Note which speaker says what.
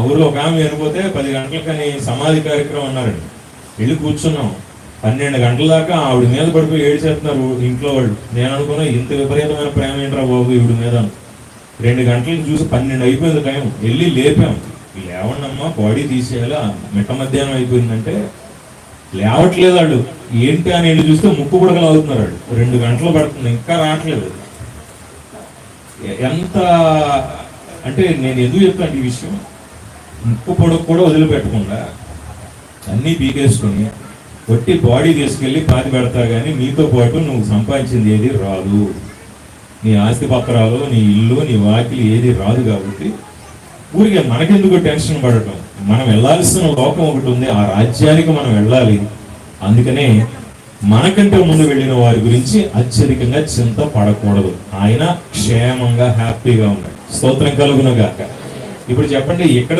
Speaker 1: ఊరిలో ఒక ఆమె చనిపోతే 10 గంటలకని సమాధి కార్యక్రమం అన్నారండి. వెళ్ళి కూర్చున్నాం. 12 గంటల దాకా ఆవిడ మీద పడిపోయి ఏడ్చేస్తున్నారు ఇంట్లో వాళ్ళు. నేను అనుకున్నా ఇంత విపరీతమైన ప్రేమ ఏంట్రా బాబు ఈవిడ మీద. 2 గంటలకు చూసి 12 అయిపోయింది టైం. వెళ్ళి లేపాం. లేవండమ్మా బాడీ తీసేయాలి, మిట్ట మధ్యాహ్నం అయిపోయిందంటే లేవట్లేదు వాళ్ళు. ఏంటి అని వెళ్ళి చూస్తే ముక్కు పుడకలు అవుతున్నారు వాళ్ళు. 2 గంటలు పడుతుంది, ఇంకా రావట్లేదు. ఎంత అంటే నేను ఎందుకు చెప్తాను ఈ విషయం, ముక్కు పొడకు కూడా వదిలిపెట్టకుండా అన్నీ పీకేసుకొని కొట్టి బాడీ తీసుకెళ్ళి పాతి పెడతా కానీ నీతో పాటు నువ్వు సంపాదించింది ఏది రాదు. నీ ఆస్తి పత్రాలు, నీ ఇల్లు, నీ వాకిలి ఏది రాదు. కాబట్టి ఊరికే మనకెందుకు టెన్షన్ పడటం, మనం వెళ్ళాల్సిన లోకం ఒకటి ఉంది, ఆ రాజ్యానికి మనం వెళ్ళాలి. అందుకనే మనకంటే ముందు వెళ్ళిన వారి గురించి అత్యధికంగా చింత పడకూడదు. ఆయన క్షేమంగా హ్యాపీగా ఉన్నాడు. స్తోత్రం కలుగును గాక. ఇప్పుడు చెప్పండి, ఎక్కడ